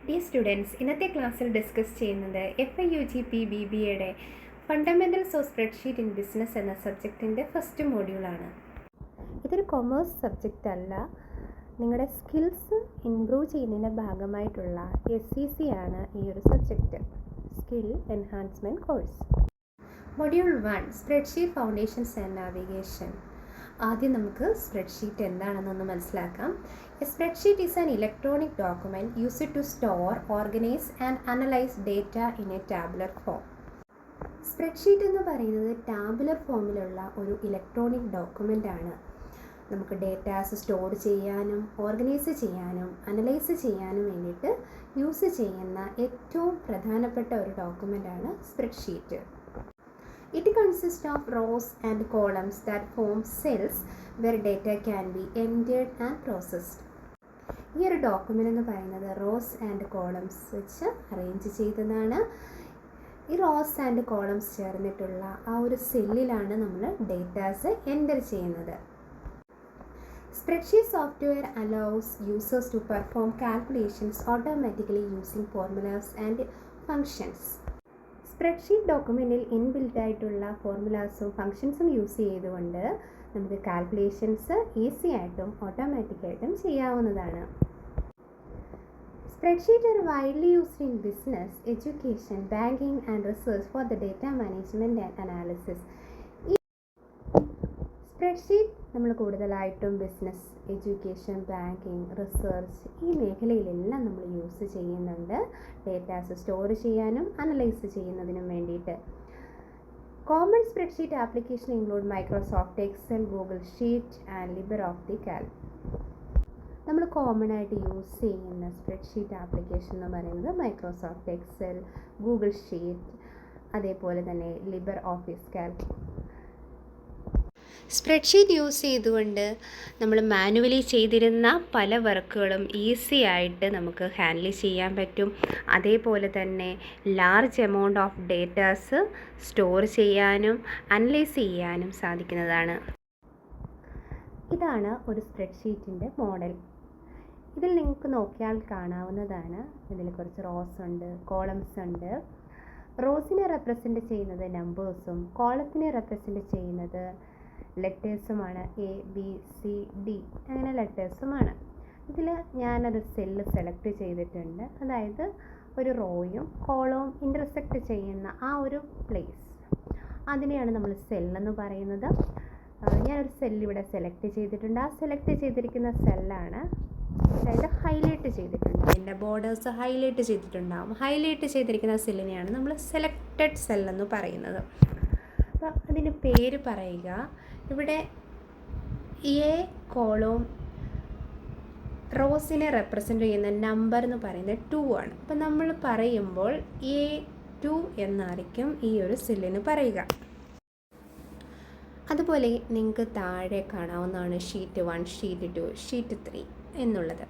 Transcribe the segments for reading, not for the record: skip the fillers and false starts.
Dear students, ഇന്നത്തെ ക്ലാസ്സിൽ discuss ചെയ്യുന്നത് FIUGP BBAയുടെ fundamentals of spreadsheet in business എന്ന സബ്ജക്റ്റിൻ്റെ ഫസ്റ്റ് മോഡ്യൂളാണ്. ഇതൊരു കൊമേഴ്സ് സബ്ജക്റ്റ് അല്ല, നിങ്ങളുടെ സ്കിൽസ് ഇംപ്രൂവ് ചെയ്യുന്നതിൻ്റെ ഭാഗമായിട്ടുള്ള SEC ആണ് ഈ ഒരു subject, skill enhancement course. Module 1 spreadsheet foundations and navigation. ആദ്യം നമുക്ക് സ്പ്രെഡ്ഷീറ്റ് എന്താണെന്നൊന്ന് മനസ്സിലാക്കാം. A spreadsheet is an electronic document used to store, organize and analyze data in a tabular form. Spreadsheet എന്ന് പറയുന്നത് ടാബുലർ ഫോമിലുള്ള ഒരു ഇലക്ട്രോണിക് ഡോക്യുമെൻ്റ് ആണ്. നമുക്ക് datas store ചെയ്യാനും ഓർഗനൈസ് ചെയ്യാനും അനലൈസ് ചെയ്യാനും വേണ്ടിയിട്ട് യൂസ് ചെയ്യുന്ന ഏറ്റവും പ്രധാനപ്പെട്ട ഒരു ഡോക്യുമെൻ്റ് ആണ് spreadsheet. It consists of rows and columns that form cells where data can be entered and processed. ഈ ഒരു ഡോക്യുമെൻ്റ് എന്ന് പറയുന്നത് റോസ് ആൻഡ് കോളംസ് വെച്ച് അറേഞ്ച് ചെയ്തതാണ്. ഈ റോസ് ആൻഡ് കോളംസ് ചേർന്നിട്ടുള്ള ആ ഒരു സെല്ലിലാണ് നമ്മൾ ഡേറ്റാസ് എൻ്റർ ചെയ്യുന്നത്. Spreadsheet software allows users to perform calculations automatically using formulas and functions. Spreadsheet ഡോക്യുമെൻറ്റിൽ ഇൻബിൽറ്റ് ആയിട്ടുള്ള ഫോർമുലാസും ഫങ്ഷൻസും യൂസ് ചെയ്തുകൊണ്ട് നമുക്ക് കാൽക്കുലേഷൻസ് ഈസി ആയിട്ടും ഓട്ടോമാറ്റിക്കായിട്ടും ചെയ്യാവുന്നതാണ്. Spreadsheet are widely used in business, education, banking and research for the data management and analysis. Spreadsheet നമ്മൾ കൂടുതലായിട്ടും business, education, banking, research ഈ മേഖലയിലെല്ലാം നമ്മൾ യൂസ് ചെയ്യുന്നുണ്ട്, ഡേറ്റാസ് സ്റ്റോർ ചെയ്യാനും അനലൈസ് ചെയ്യുന്നതിനും വേണ്ടിയിട്ട്. Common spreadsheet application include Microsoft Excel, Google sheet and LibreOffice Calc. നമ്മൾ common ആയിട്ട് യൂസ് ചെയ്യുന്ന സ്പ്രെഡ്ഷീറ്റ് ആപ്ലിക്കേഷൻ എന്ന് പറയുന്നത് മൈക്രോസോഫ്റ്റ് എക്സൽ, ഗൂഗിൾ ഷീറ്റ്, അതേപോലെ തന്നെ ലിബ്രെഓഫീസ് കാൽക്. സ്പ്രെഡ്ഷീറ്റ് യൂസ് ചെയ്തുകൊണ്ട് നമ്മൾ മാനുവലി ചെയ്തിരുന്ന പല വർക്കുകളും ഈസി ആയിട്ട് നമുക്ക് ഹാൻഡിൽ ചെയ്യാൻ പറ്റും. അതേപോലെ തന്നെ large amount of datas store ചെയ്യാനും അനലൈസ് ചെയ്യാനും സാധിക്കുന്നതാണ്. ഇതാണ് ഒരു സ്പ്രെഡ്ഷീറ്റിൻ്റെ മോഡൽ. ഇതിൽ നിങ്ങൾക്ക് നോക്കിയാൽ കാണാവുന്നതാണ്. ഇതിൽ കുറച്ച് റോസ് ഉണ്ട്, കോളംസ് ഉണ്ട്. റോസിനെ റെപ്രസെൻ്റ് ചെയ്യുന്നത് നമ്പേഴ്സും കോളത്തിനെ റെപ്രസെൻ്റ് ചെയ്യുന്നത് ലെറ്റേഴ്സുമാണ്. ABCD അങ്ങനെ ലെറ്റേഴ്സുമാണ്. ഇതിൽ ഞാനൊരു സെല്ല് സെലക്ട് ചെയ്തിട്ടുണ്ട്, അതായത് ഒരു റോയും കോളവും ഇൻ്റർസെക്റ്റ് ചെയ്യുന്ന ആ ഒരു പ്ലേസ്, അതിനെയാണ് നമ്മൾ സെല്ലെന്ന് പറയുന്നത്. ഞാനൊരു സെല്ല് ഇവിടെ സെലക്ട് ചെയ്തിട്ടുണ്ട്. ആ സെലക്ട് ചെയ്തിരിക്കുന്ന സെല്ലാണ്, അതായത് ഹൈലൈറ്റ് ചെയ്തിട്ടുണ്ട്, അതിൻ്റെ ബോർഡേഴ്സ് ഹൈലൈറ്റ് ചെയ്തിട്ടുണ്ടാകും. ഹൈലൈറ്റ് ചെയ്തിരിക്കുന്ന സെല്ലിനെയാണ് നമ്മൾ സെലക്റ്റഡ് സെല്ലെന്ന് പറയുന്നത്. അപ്പോൾ അതിന് പേര് പറയുക. ഇവിടെ A കോളവും റോസിനെ റെപ്രസെൻ്റ് ചെയ്യുന്ന നമ്പർ എന്ന് പറയുന്നത് 2 ആണ്. അപ്പോൾ നമ്മൾ പറയുമ്പോൾ A2 എന്നായിരിക്കും ഈ ഒരു സെല്ലിന് പറയുക. അതുപോലെ നിങ്ങൾക്ക് താഴെ കാണാവുന്നതാണ് ഷീറ്റ് 1, ഷീറ്റ് 2, ഷീറ്റ് 3 എന്നുള്ളത്.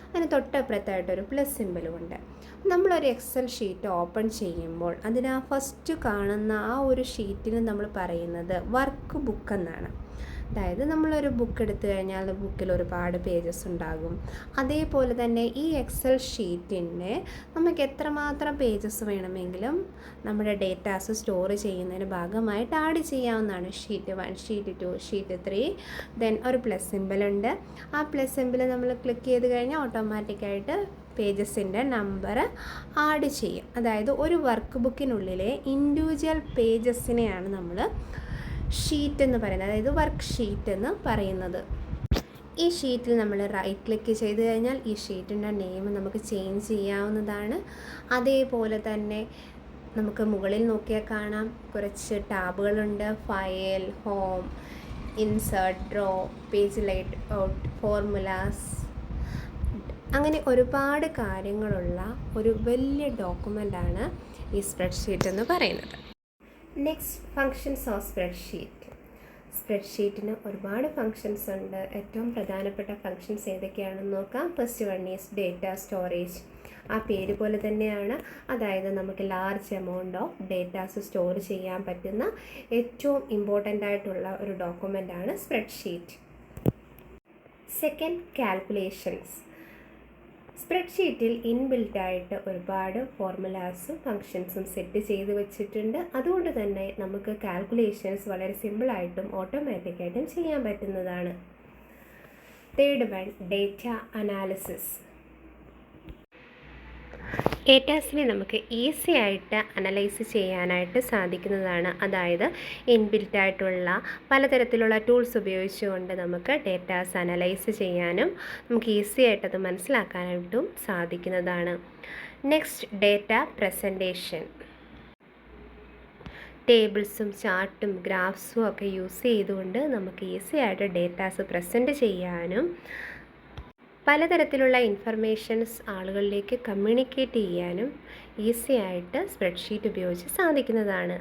അതിന് തൊട്ടപ്പുറത്തായിട്ടൊരു പ്ലസ് സിമ്പലും ഉണ്ട്. നമ്മളൊരു എക്സൽ ഷീറ്റ് ഓപ്പൺ ചെയ്യുമ്പോൾ അതിന് ആ ഫസ്റ്റ് കാണുന്ന ആ ഒരു ഷീറ്റിന് നമ്മൾ പറയുന്നത് വർക്ക് ബുക്ക് എന്നാണ്. അതായത് നമ്മളൊരു ബുക്ക് എടുത്തു കഴിഞ്ഞാൽ ബുക്കിൽ ഒരുപാട് പേജസ് ഉണ്ടാകും. അതേപോലെ തന്നെ ഈ എക്സൽ ഷീറ്റിൻ്റെ നമുക്ക് എത്രമാത്രം പേജസ് വേണമെങ്കിലും നമ്മുടെ ഡേറ്റാസ് സ്റ്റോർ ചെയ്യുന്നതിന് ഭാഗമായിട്ട് ആഡ് ചെയ്യാവുന്നതാണ്. ഷീറ്റ് 1, ഷീറ്റ് 2, ഷീറ്റ് 3, ദെൻ ഒരു പ്ലസ് സിമ്പലുണ്ട്. ആ പ്ലസ് സിമ്പിൾ നമ്മൾ ക്ലിക്ക് ചെയ്ത് കഴിഞ്ഞാൽ ഓട്ടോമാറ്റിക്കായിട്ട് പേജസിൻ്റെ നമ്പർ ആഡ് ചെയ്യും. അതായത് ഒരു വർക്ക് ബുക്കിനുള്ളിലെ ഇൻഡിവിജ്വൽ പേജസിനെയാണ് നമ്മൾ ഷീറ്റ് എന്ന് പറയുന്നത്, അതായത് വർക്ക് ഷീറ്റ് എന്ന് പറയുന്നത്. ഈ ഷീറ്റിൽ നമ്മൾ റൈറ്റ് ക്ലിക്ക് ചെയ്ത് കഴിഞ്ഞാൽ ഈ ഷീറ്റിൻ്റെ നെയിം നമുക്ക് ചേഞ്ച് ചെയ്യാവുന്നതാണ്. അതേപോലെ തന്നെ നമുക്ക് മുകളിൽ നോക്കിയാൽ കാണാം കുറച്ച് ടാബുകളുണ്ട്. File, home, insert, draw, page layout, formulas, അങ്ങനെ ഒരുപാട് കാര്യങ്ങളുള്ള ഒരു വലിയ ഡോക്യുമെൻ്റാണ് ഈ സ്പ്രെഡ്ഷീറ്റ് എന്ന് പറയുന്നത്. Next, functions of spreadsheet. സ്പ്രെഡ്ഷീറ്റിന് ഒരുപാട് ഫങ്ഷൻസ് ഉണ്ട്. ഏറ്റവും പ്രധാനപ്പെട്ട ഫങ്ഷൻസ് ഏതൊക്കെയാണെന്ന് നോക്കാം. First one is data storage. ആ പേര് പോലെ തന്നെയാണ്, അതായത് നമുക്ക് large amount of datas store ചെയ്യാൻ പറ്റുന്ന ഏറ്റവും ഇമ്പോർട്ടൻ്റ് ആയിട്ടുള്ള ഒരു ഡോക്യുമെൻ്റാണ് സ്പ്രെഡ്ഷീറ്റ്. Second, calculations. സ്പ്രെഡ്ഷീറ്റിൽ ഇൻബിൽറ്റായിട്ട് ഒരുപാട് ഫോർമുലാസും ഫങ്ഷൻസും സെറ്റ് ചെയ്ത് വെച്ചിട്ടുണ്ട്. അതുകൊണ്ട് തന്നെ നമുക്ക് കാൽക്കുലേഷൻസ് വളരെ സിമ്പിളായിട്ടും ഓട്ടോമാറ്റിക്കായിട്ടും ചെയ്യാൻ പറ്റുന്നതാണ്. Third one, data analysis. ഡേറ്റാസിനെ നമുക്ക് ഈസി ആയിട്ട് അനലൈസ് ചെയ്യാനായിട്ട് സാധിക്കുന്നതാണ്. അതായത് ഇൻബിൽറ്റായിട്ടുള്ള പലതരത്തിലുള്ള ടൂൾസ് ഉപയോഗിച്ചുകൊണ്ട് നമുക്ക് ഡേറ്റാസ് അനലൈസ് ചെയ്യാനും നമുക്ക് ഈസി ആയിട്ടത് മനസ്സിലാക്കാനായിട്ടും സാധിക്കുന്നതാണ്. Next, data presentation. ടേബിൾസും ചാർട്ടും ഗ്രാഫ്സും ഒക്കെ യൂസ് ചെയ്തുകൊണ്ട് നമുക്ക് ഈസി ആയിട്ട് ഡേറ്റാസ് പ്രസൻറ്റ് ചെയ്യാനും പലതരത്തിലുള്ള ഇൻഫർമേഷൻസ് ആളുകളിലേക്ക് കമ്മ്യൂണിക്കേറ്റ് ചെയ്യാനും ഈസി ആയിട്ട് സ്പ്രെഡ്ഷീറ്റ് ഉപയോഗിച്ച് സാധിക്കുന്നതാണ്.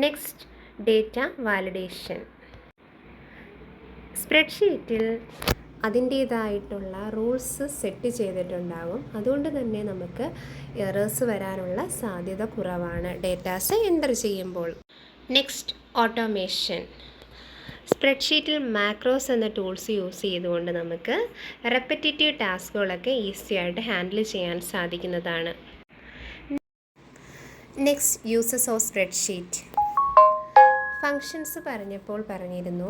Next, data validation. സ്പ്രെഡ്ഷീറ്റിൽ അതിൻ്റേതായിട്ടുള്ള റൂൾസ് സെറ്റ് ചെയ്തിട്ടുണ്ടാകും. അതുകൊണ്ട് തന്നെ നമുക്ക് എറേഴ്സ് വരാനുള്ള സാധ്യത കുറവാണ് ഡേറ്റാസ് എൻ്റർ ചെയ്യുമ്പോൾ. Next, automation. സ്പ്രെഡ്ഷീറ്റിൽ മാക്രോസ് എന്ന ടൂൾസ് യൂസ് ചെയ്തുകൊണ്ട് നമുക്ക് റെപ്പറ്റേറ്റീവ് ടാസ്കുകളൊക്കെ ഈസി ആയിട്ട് ഹാൻഡിൽ ചെയ്യാൻ സാധിക്കുന്നതാണ്. Next, uses of spreadsheet. Functions പറഞ്ഞിരുന്നു.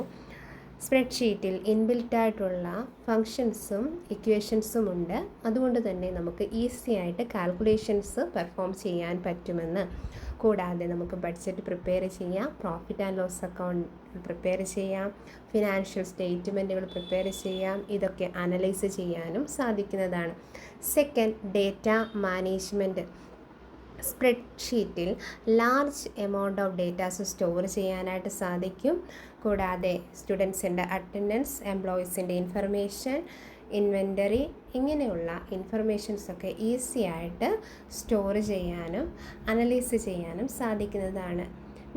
സ്പ്രെഡ്ഷീറ്റിൽ ഇൻബിൽറ്റായിട്ടുള്ള ഫങ്ഷൻസും ഇക്വേഷൻസും ഉണ്ട്. അതുകൊണ്ട് തന്നെ നമുക്ക് ഈസി ആയിട്ട് കാൽക്കുലേഷൻസ് പെർഫോം ചെയ്യാൻ പറ്റുമെന്ന്. കൂടാതെ നമുക്ക് ബഡ്ജറ്റ് പ്രിപ്പയർ ചെയ്യാം, profit and loss account prepare ചെയ്യാം, ഫിനാൻഷ്യൽ സ്റ്റേറ്റ്മെൻറ്റുകൾ പ്രിപ്പയർ ചെയ്യാം. ഇതൊക്കെ അനലൈസ് ചെയ്യാനും സാധിക്കുന്നതാണ്. Second, data management. സ്പ്രെഡ്ഷീറ്റിൽ large amount of datas store ചെയ്യാനായിട്ട് സാധിക്കും. കൂടാതെ സ്റ്റുഡൻസിൻ്റെ അറ്റൻഡൻസ്, എംപ്ലോയീസിൻ്റെ ഇൻഫർമേഷൻ, ഇൻവെൻ്ററി ഇങ്ങനെയുള്ള ഇൻഫർമേഷൻസൊക്കെ ഈസി ആയിട്ട് സ്റ്റോർ ചെയ്യാനും അനലൈസ് ചെയ്യാനും സാധിക്കുന്നതാണ്.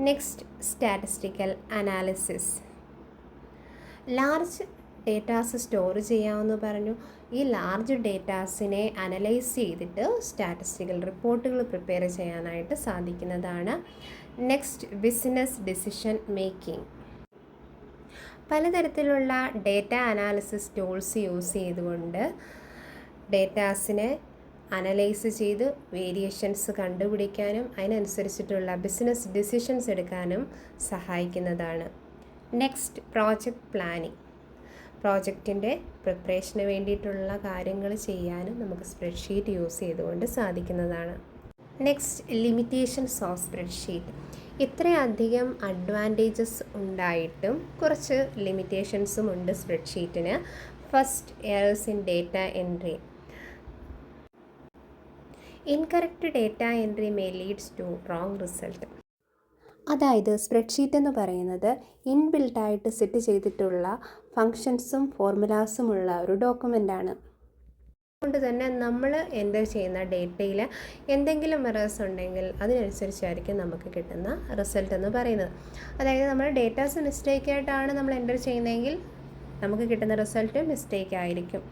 Next, statistical analysis. Large datas store ചെയ്യാമെന്ന് പറഞ്ഞു. ഈ ലാർജ് ഡേറ്റാസിനെ അനലൈസ് ചെയ്തിട്ട് സ്റ്റാറ്റിസ്റ്റിക്കൽ റിപ്പോർട്ടുകൾ പ്രിപ്പയർ ചെയ്യാനായിട്ട് സാധിക്കുന്നതാണ്. Next, business decision making. പലതരത്തിലുള്ള ഡേറ്റ അനാലിസിസ് ടൂൾസ് യൂസ് ചെയ്തുകൊണ്ട് ഡേറ്റാസിനെ അനലൈസ് ചെയ്ത് വേരിയേഷൻസ് കണ്ടുപിടിക്കാനും അതിനനുസരിച്ചിട്ടുള്ള ബിസിനസ് ഡിസിഷൻസ് എടുക്കാനും സഹായിക്കുന്നതാണ്. Next, project planning. പ്രോജക്റ്റിൻ്റെ പ്രിപ്പറേഷന് വേണ്ടിയിട്ടുള്ള കാര്യങ്ങൾ ചെയ്യാനും നമുക്ക് സ്പ്രെഡ്ഷീറ്റ് യൂസ് ചെയ്തുകൊണ്ട് സാധിക്കുന്നതാണ്. Next, limitations of spreadsheet. ഇത്രയധികം അഡ്വാൻറ്റേജസ് ഉണ്ടായിട്ടും കുറച്ച് ലിമിറ്റേഷൻസും ഉണ്ട് സ്പ്രെഡ്ഷീറ്റിന്. First, errors in data entry. Incorrect data entry may leads to wrong result. അതായത് സ്പ്രെഡ്ഷീറ്റ് എന്ന് പറയുന്നത് ഇൻബിൽട്ടായിട്ട് സെറ്റ് ചെയ്തിട്ടുള്ള ഫങ്ഷൻസും ഫോർമുലാസുമുള്ള ഒരു ഡോക്യുമെൻ്റാണ്. അതുകൊണ്ട് തന്നെ നമ്മൾ എൻ്റർ ചെയ്യുന്ന ഡേറ്റയിൽ എന്തെങ്കിലും എറേഴ്സ് ഉണ്ടെങ്കിൽ അതിനനുസരിച്ചായിരിക്കും നമുക്ക് കിട്ടുന്ന റിസൾട്ട് എന്ന് പറയുന്നത്. അതായത് നമ്മൾ ഡേറ്റാസ് മിസ്റ്റേക്കായിട്ടാണ് നമ്മൾ എൻ്റർ ചെയ്യുന്നതെങ്കിൽ നമുക്ക് കിട്ടുന്ന റിസൾട്ട് മിസ്റ്റേക്ക് ആയിരിക്കും.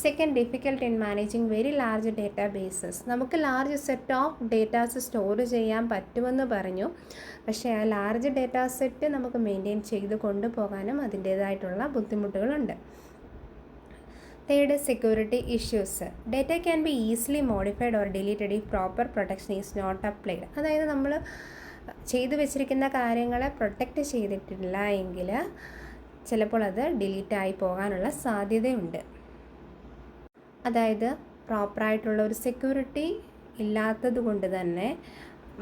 Second, difficult in managing very large data bases. നമുക്ക് large set of datas store ചെയ്യാൻ പറ്റുമെന്ന് പറഞ്ഞു. പക്ഷേ ആ ലാർജ് ഡേറ്റാ സെറ്റ് നമുക്ക് മെയിൻറ്റെയിൻ ചെയ്ത് കൊണ്ടുപോകാനും അതിൻ്റേതായിട്ടുള്ള ബുദ്ധിമുട്ടുകളുണ്ട്. Third, security issues. Data can be easily modified or deleted if proper protection is not applied. അതായത് നമ്മൾ ചെയ്തു വെച്ചിരിക്കുന്ന കാര്യങ്ങളെ പ്രൊട്ടക്റ്റ് ചെയ്തിട്ടില്ല എങ്കിൽ ചിലപ്പോൾ അത് ഡിലീറ്റായി പോകാനുള്ള സാധ്യതയുണ്ട്. അതായത് പ്രോപ്പറായിട്ടുള്ള ഒരു സെക്യൂരിറ്റി ഇല്ലാത്തത് കൊണ്ട് തന്നെ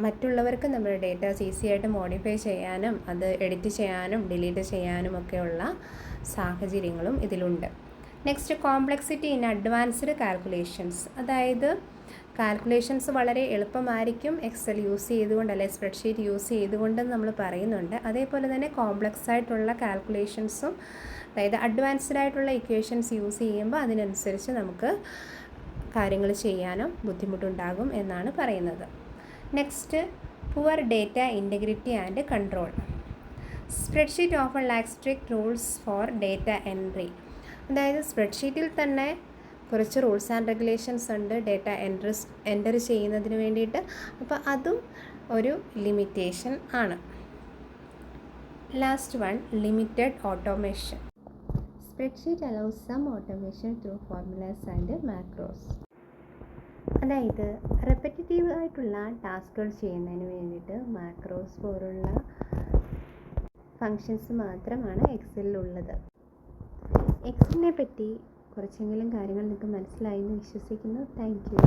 മറ്റുള്ളവർക്ക് നമ്മുടെ ഡേറ്റാസ് ഈസി ആയിട്ട് മോഡിഫൈ ചെയ്യാനും അത് എഡിറ്റ് ചെയ്യാനും ഡിലീറ്റ് ചെയ്യാനും ഒക്കെയുള്ള സാഹചര്യങ്ങളും ഇതിലുണ്ട്. Next, complexity in advanced calculations. അതായത് കാൽക്കുലേഷൻസ് വളരെ എളുപ്പമായിരിക്കും എക്സൽ യൂസ് ചെയ്തുകൊണ്ട് അല്ലെങ്കിൽ സ്പ്രെഡ്ഷീറ്റ് യൂസ് ചെയ്തുകൊണ്ടെന്ന് നമ്മൾ പറയുന്നുണ്ട്. അതേപോലെ തന്നെ കോംപ്ലക്സ് ആയിട്ടുള്ള കാൽക്കുലേഷൻസും അതായത് അഡ്വാൻസ്ഡ് ആയിട്ടുള്ള ഇക്വേഷൻസ് യൂസ് ചെയ്യുമ്പോൾ അതിനനുസരിച്ച് നമുക്ക് കാര്യങ്ങൾ ചെയ്യാനും ബുദ്ധിമുട്ടുണ്ടാകും എന്നാണ് പറയുന്നത്. Next, poor data integrity and control. Spreadsheet often lax strict rules for data entry. അതായത് സ്പ്രെഡ്ഷീറ്റിൽ തന്നെ കുറച്ച് റൂൾസ് ആൻഡ് റെഗുലേഷൻസ് ഉണ്ട് ഡേറ്റ എൻ്റർ ചെയ്യുന്നതിന് വേണ്ടിയിട്ട്. അപ്പോൾ അതും ഒരു ലിമിറ്റേഷൻ ആണ്. Last one, limited automation. Spreadsheet allows some automation through formulas and macros. അതായത് റെപ്പറ്റേറ്റീവ് ആയിട്ടുള്ള ടാസ്കുകൾ ചെയ്യുന്നതിന് വേണ്ടിയിട്ട് മാക്രോസ് പോലുള്ള ഫങ്ഷൻസ് മാത്രമാണ് എക്സലിലുള്ളത്. എക്സലിനെ പറ്റി കുറച്ചെങ്കിലും കാര്യങ്ങൾ നിങ്ങൾക്ക് മനസ്സിലായി എന്ന് വിശ്വസിക്കുന്നു. Thank you.